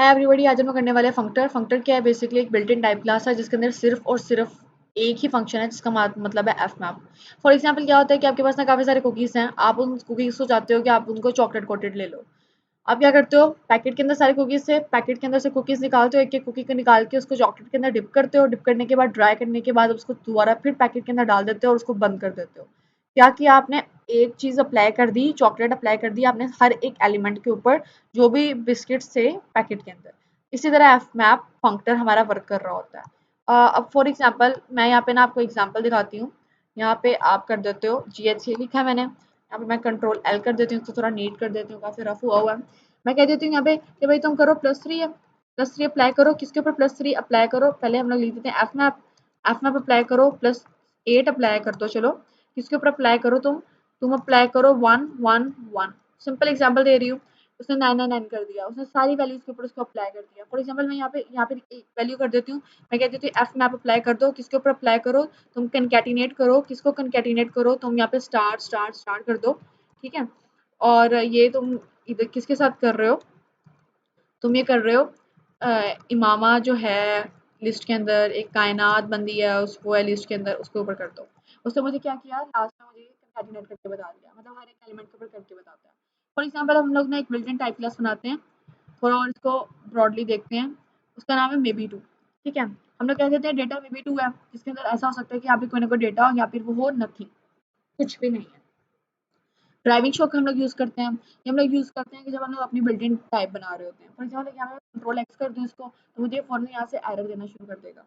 Hi everybody, आज हम करने वाले हैं फंक्टर। फंक्टर क्या है? बेसिकली एक बिल्ट इन टाइप क्लास है जिसके अंदर सिर्फ और सिर्फ एक ही फंक्शन है जिसका मतलब है एफ मैप। फॉर एग्जांपल क्या होता है कि आपके पास ना काफ़ी सारे कुकीज़ हैं, आप उन कुकीज़ को चाहते हो कि आप उनको चॉकलेट कोटेड ले लो। आप क्या करते हो, पैकेट के अंदर सारे कुकीज़ से पैकेट के अंदर से कुकीज़ निकालते हो, एक एक कुकी को निकाल के उसको चॉकलेट के अंदर डिप करते हो, डिप करने के बाद ड्राई करने के बाद उसको दोबारा फिर पैकेट के अंदर डाल देते हो और उसको बंद कर देते हो। क्या किया आपने? एक चीज़ अप्लाई कर दी, चॉकलेट अप्लाई कर दी आपने हर एक एलिमेंट के ऊपर, जो भी बिस्किट्स थे पैकेट के अंदर। इसी तरह एफ मैप फंक्टर हमारा वर्क कर रहा होता है। अब फॉर एग्जांपल मैं यहाँ पे ना आपको एग्जांपल दिखाती हूँ। यहाँ पे आप कर देते हो GHC लिखा है मैंने, यहाँ पे मैं कंट्रोल L कर देती हूँ, तो थोड़ा नीट कर देती हूँ, काफ़ी रफ हुआ हुआ है। मैं कह देती हूँ यहाँ पे कि भाई तुम करो +3 है, +3 अप्लाई करो। किसके ऊपर +3 अप्लाई करो? पहले हम लोग लिख देते हैं एफ मैप अप्लाई करो, +8 अप्लाई कर दो। चलो किसके ऊपर अप्लाई करो? तुम अप्लाई करो 1 1 1। सिंपल एग्जांपल दे रही हूँ। उसने 999 कर दिया, उसने सारी वैल्यूज के ऊपर उसको अप्लाई कर दिया। फॉर एग्जांपल मैं यहाँ पे एक वैल्यू कर देती हूँ। मैं कह देती हूँ एफ मैप अप्लाई कर दो। किसके ऊपर अप्लाई करो? तुम कंकैटिनेट करो। किसको कंकैटिनेट करो? तुम यहाँ पे स्टार स्टार स्टार कर दो। ठीक है, और ये तुम इधर किसके साथ कर रहे हो? तुम ये कर रहे हो इमामा जो है लिस्ट के अंदर, एक कायनात बंदी है उसको है लिस्ट के अंदर, उसके ऊपर कर दो। उसने मुझे क्या किया, लास्ट में मुझे कंकैटिनेट करके बता दिया, मतलब हर एक एलिमेंट के ऊपर करके बताता है। फॉर एग्जांपल हम लोग ना एक बिल्ट इन टाइप क्लास बनाते हैं, थोड़ा और इसको ब्रॉडली देखते हैं। उसका नाम है मे बी 2। ठीक है, हम लोग कह देते हैं डेटा मे बी 2 है, जिसके अंदर ऐसा हो सकता है कि यहाँ पे कोई ना कोई डेटा हो या फिर वो हो नथिंग, कुछ भी नहीं है। ड्राइविंग शो का हम लोग यूज़ करते हैं, ये हम लोग यूज़ करते हैं कि जब हम लोग अपनी बिल्ट इन टाइप बना रहे होते हैं। फॉर एग्जाम्पल यहाँ मैं कंट्रोल एक्स कर दूँ इसको, तो मुझे फ़ौरन यहाँ से एरर देना शुरू कर देगा,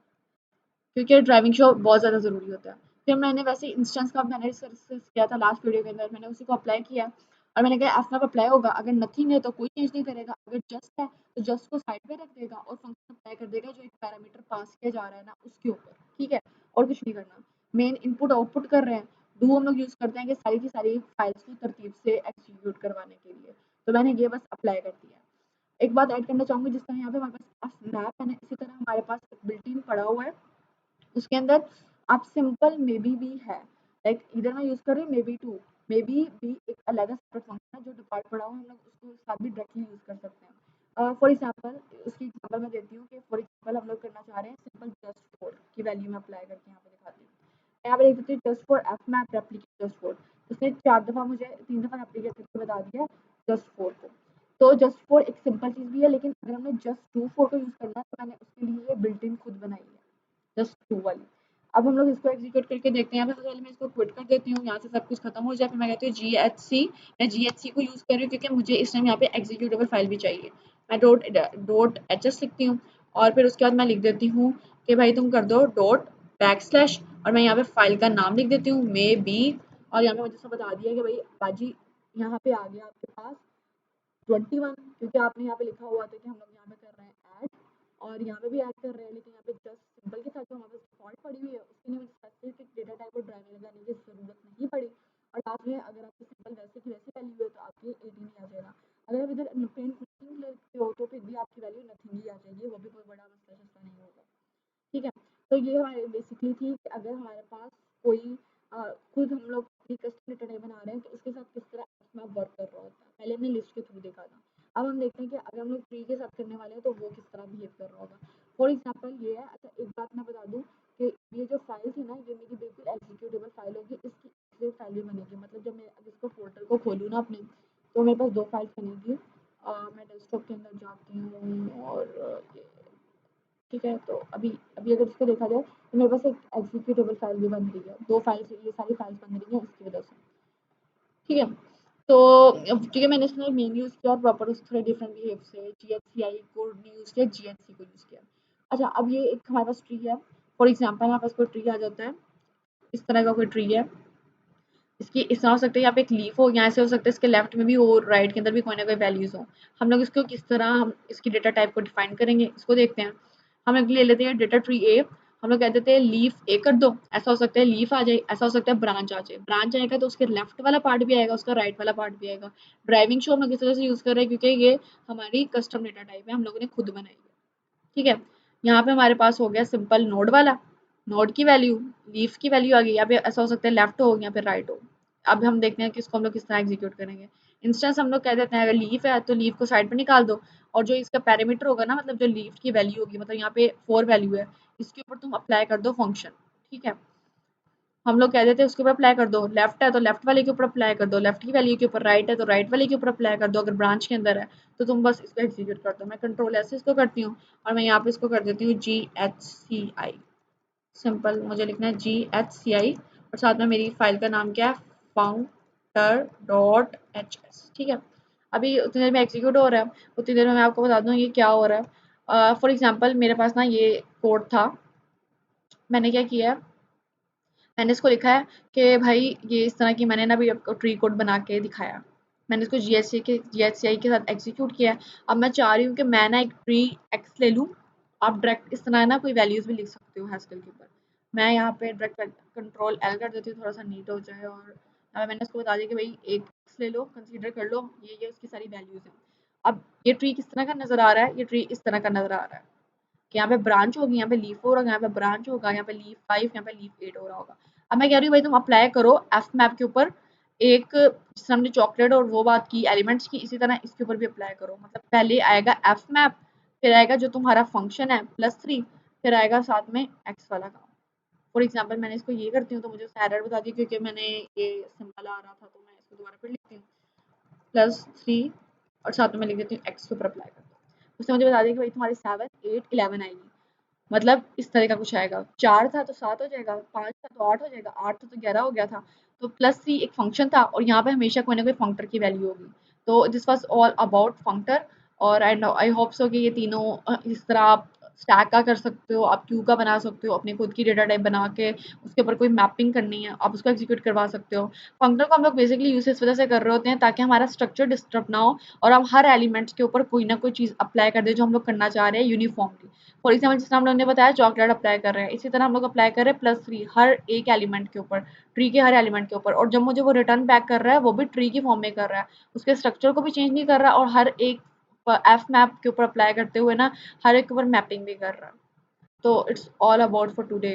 क्योंकि ड्राइविंग शो बहुत ज़्यादा ज़रूरी होता है। फिर मैंने वैसे इंस्टेंस का मैंने डिस्कस किया था लास्ट वीडियो के अंदर, मैंने उसी को अप्लाई किया और मैंने कहा एफ मैप अप्लाई होगा, अगर नथिंग है तो कोई चेंज नहीं करेगा, अगर जस्ट है तो जस्ट को साइड पे रख देगा और फंक्शन अप्लाई कर देगा जो एक पैरामीटर पास किया जा रहा है ना उसके ऊपर। ठीक है, और कुछ नहीं करना। मेन इनपुट आउटपुट कर रहे हैं। डू हम लोग यूज़ करते हैं कि सारी की सारी फाइल्स को तरतीब से एग्जीक्यूट करवाने के लिए, तो मैंने ये बस अप्लाई कर दिया। एक बात ऐड करना चाहूँगी, जिस तरह यहाँ पे हमारे पास मैप है ना, इसी तरह हमारे पास बिल्ट इन पड़ा हुआ है, उसके अंदर आप सिंपल मे बी भी है। लाइक इधर मैं यूज़ कर रही हूँ मे बी 2, मे बी भी एक अलग सेपरेट फंक्शन है जो डिफॉल्ट पड़ा हुआ है, हम लोग उसको साथ भी डायरेक्टली यूज़ कर सकते हैं। फॉर एग्जांपल उसकी एग्जांपल मैं देती हूँ कि फॉर एग्जांपल हम लोग करना चाह रहे हैं सिंपल जस्ट फॉर की वैल्यू में अप्लाई करके यहाँ पे दिखाती हूँ। यहाँ पे लिख देती हूँ just for F map replicate just for, उसने 4 दफ़ा मुझे 3 दफ़ा रेप्लिकेट करके बता दिया जस्ट फॉर को। तो जस्ट फॉर एक सिंपल चीज़ भी है, लेकिन अगर हमने जस्ट टू फॉर को यूज़ करना है तो मैंने उसके लिए बिल्ट इन खुद बनाई है जस्ट टू वाली। अब हम लोग इसको एग्जीक्यूट करके देखते हैं। पहले मैं इसको क्विट कर देती हूँ, यहाँ से सब कुछ खत्म हो जाए, फिर मैं कहती हूँ GHC। मैं GHC को यूज़ कर रही हूँ क्योंकि मुझे इस टाइम यहाँ पे एग्जीक्यूटेबल फाइल भी चाहिए। मैं डॉट HS लिखती हूँ और फिर उसके बाद मैं लिख देती हूँ कि भाई तुम कर दो डॉट / और मैं यहाँ पे फाइल का नाम लिख देती हूँ मे बी, और यहाँ पे मुझे सब बता दिया कि भाई बाजी यहाँ पे आ गया आपके पास 21, क्योंकि आपने यहाँ पे लिखा हुआ था कि हम लोग यहाँ पे कर रहे हैं ऐड, और यहाँ पे भी ऐड कर रहे हैं, लेकिन यहाँ पे जस्ट सिंपल के साथ जो हमारे पास डिफॉल्ट पड़ी हुई है उसके लिए मुझे स्पेसिफिक डेटा टाइप और ड्राइवर लगाने की ज़रूरत नहीं पड़ी। और लास्ट में अगर आपकी सिंपल वैसे की वैसी वैल्यू है तो आपकी 18 ही आ जाएगा। अगर आप इधर प्रिंट नथिंग लिखते हो तो फिर भी आपकी वैल्यू नथिंग ही आ जाएगी, वो भी कोई बड़ा मसला शसला नहीं होगा। ठीक है, तो ये हमारे बेसिकली थी कि अगर हमारे पास कोई खुद हम लोग अपनी कस्टम डेटा बना रहे हैं तो उसके साथ किस तरह मैप वर्क कर रहा होता है। पहले हमने लिस्ट के थ्रू देखा था, अब हम देखते हैं कि अगर हम लोग ट्री के साथ करने वाले हैं तो वो किस तरह बिहेव कर रहा होगा। फॉर एग्जाम्पल ये है, अच्छा एक बात मैं बता दूँ कि ये जो फाइल थी ना ये मेरी बिल्कुल एग्जीक्यूटेबल फाइल होगी, इसकी एक फाइल भी बनेगी, मतलब जब मैं अब इसको फोल्डर को खोलूँ ना अपने, तो मेरे पास 2 फाइल्स बनेगी। मैं डेस्कटॉप के अंदर जाती हूँ और ठीक है, तो अभी अभी अगर इसको देखा जाए तो मेरे पास एक एग्जीक्यूटेबल फाइल भी बन रही है, 2 फाइल्स, ये सारी फाइल्स बन रही हैं इसकी वजह से। ठीक है, तो ठीक है, मैंने इसमें मेन यूज़ किया और प्रॉपर उसको थोड़े डिफरेंट बिहेव से GHCI को नहीं यूज़ किया, GHC को यूज़ किया। अच्छा, अब ये एक हमारे पास ट्री है। फॉर एग्जाम्पल हमारे पास कोई ट्री आ जाता है, इस तरह का कोई ट्री है, इसकी इस तरह हो सकता है यहाँ पे एक लीफ हो, यहाँ से हो सकता है इसके लेफ्ट में भी हो, राइट के अंदर भी कोई ना कोई वैल्यूज हो। हम लोग इसको किस तरह हम इसकी डेटा टाइप को डिफाइन करेंगे इसको देखते हैं। हम लोग ले लेते हैं डेटा ट्री ए, हम लोग कह देते हैं लीफ ए कर दो। ऐसा हो सकता है लीफ आ जाए, ऐसा हो सकता है ब्रांच आ जाए। ब्रांच आएगा तो उसके लेफ्ट वाला पार्ट भी आएगा, उसका राइट वाला पार्ट भी आएगा। ड्राइविंग शो हम किस तरह से यूज़ कर रहे हैं क्योंकि ये हमारी कस्टम डेटा टाइप है, हम लोगों ने खुद बनाई है। ठीक है, यहाँ पे हमारे पास हो गया सिंपल नोड वाला, नोड की वैल्यू, लीफ की वैल्यू आ गई। यहाँ पे ऐसा हो सकता है लेफ्ट हो या फिर राइट हो। अब हम देखते हैं कि इसको हम लोग किस तरह एग्जीक्यूट करेंगे। इंस्टेंस हम लोग कह देते हैं अगर लीफ है तो लीफ को साइड पे निकाल दो, और जो इसका पैरामीटर होगा ना, मतलब जो लीफ की वैल्यू होगी, मतलब यहाँ पे 4 वैल्यू है, इसके ऊपर तुम अप्लाई कर दो फंक्शन। ठीक है, हम लोग कह देते हैं उसके ऊपर अप्लाई कर दो, लेफ्ट है तो लेफ्ट वाले के ऊपर अप्लाई कर दो, लेफ्ट की वैल्यू के ऊपर, राइट है तो राइट वाले के ऊपर अप्लाई कर दो, अगर ब्रांच के अंदर है तो तुम बस इसको एग्जीक्यूट कर दो। मैं कंट्रोल ऐसे इसको करती हूँ और मैं यहाँ पे इसको कर देती हूँ GHCI, सिंपल मुझे लिखना है GHCI, और साथ में मेरी फाइल का नाम क्या है, functor.hs। ठीक है, अभी उतनी देर में एग्जीक्यूट हो रहा है, उतनी देर में मैं आपको बता दूँ ये क्या हो रहा है। फॉर एग्जाम्पल मेरे पास ना ये कोड था, मैंने क्या किया है, मैंने इसको लिखा है कि भाई ये इस तरह की मैंने ना अभी आपको ट्री कोड बना के दिखाया, मैंने इसको GHCI के साथ एग्जीक्यूट किया है। अब मैं चाह रही हूँ कि मैं ना एक ट्री एक्स ले लूँ, आप डायरेक्ट इस तरह ना कोई वैल्यूज़ भी लिख सकते हो हैस्केल के ऊपर। मैं यहाँ पे डायरेक्ट कंट्रोल एल कर देती हूँ, थोड़ा सा नीट हो जाए, और मैंने इसको बता दिया कि भाई एक एक्स ले लो, कंसीडर कर लो, ये उसकी सारी वैल्यूज़ हैं। अब ये ट्री किस तरह का नज़र आ रहा है, ये ट्री इस तरह का नज़र आ रहा है कि यहाँ पे ब्रांच होगी, यहाँ पे लीफ 4 होगा, यहाँ पे ब्रांच होगा, यहाँ पे लीफ 5, यहाँ पे लीफ 8 हो रहा होगा। अब मैं कह रही हूँ भाई तुम अप्लाई करो एफ मैप के ऊपर एक, जिस हमने चॉकलेट और वो बात की एलिमेंट्स की, इसी तरह इसके ऊपर भी अप्लाई करो। मतलब पहले आएगा एफ मैप, फिर आएगा जो तुम्हारा फंक्शन है +3, फिर आएगा साथ में एक्स वाला काम। फॉर एग्जाम्पल मैंने इसको ये करती हूँ तो मुझे उसने एरर बता दी, क्योंकि मैंने ये सिंपल आ रहा था, तो मैं इसको दोबारा फिर लिखती हूँ +3, और साथ में मैं लिख देती हूँ एक्स के ऊपर अप्लाई कर दो। उसने मुझे बता दिया कि भाई तुम्हारी 7, 8, 11 आएगी, मतलब इस तरह का कुछ आएगा। 4 था तो 7 हो जाएगा, 5 था तो 8 हो जाएगा, 8 था तो 11 हो गया था। तो +3 एक फंक्शन था, और यहाँ पे हमेशा कोई ना कोई फंक्टर की वैल्यू होगी। तो दिस वाज ऑल अबाउट फंक्टर, और आई होप सो कि ये तीनों इस तरह आप स्टैक का कर सकते हो, आप क्यू का बना सकते हो, अपनी खुद की डेटा टाइप बना के उसके ऊपर कोई मैपिंग करनी है आप उसको एग्जीक्यूट करवा सकते हो। फंक्टर को हम लोग बेसिकली यूज इस वजह से कर रहे होते हैं ताकि हमारा स्ट्रक्चर डिस्टर्ब ना हो, और हम हर एलिमेंट्स के ऊपर कोई ना कोई चीज़ अप्लाई कर दें जो हम लोग करना चाह रहे हैं यूनिफॉर्मली। फॉर एग्जाम्पल जिस हम लोग ने बताया चॉकलेट अप्लाई कर रहे हैं, इसी तरह हम लोग अप्लाई कर रहे हैं +3 हर एक एलिमेंट के ऊपर, ट्री के हर एलिमेंट के ऊपर, और जब मुझे वो रिटर्न बैक कर रहा है वो भी ट्री की फॉर्म में कर रहा है, उसके स्ट्रक्चर को भी चेंज नहीं कर रहा, और हर एक एफ मैप के ऊपर अप्लाई करते हुए ना हर एक के ऊपर मैपिंग भी कर रहा है। तो it's all about for today.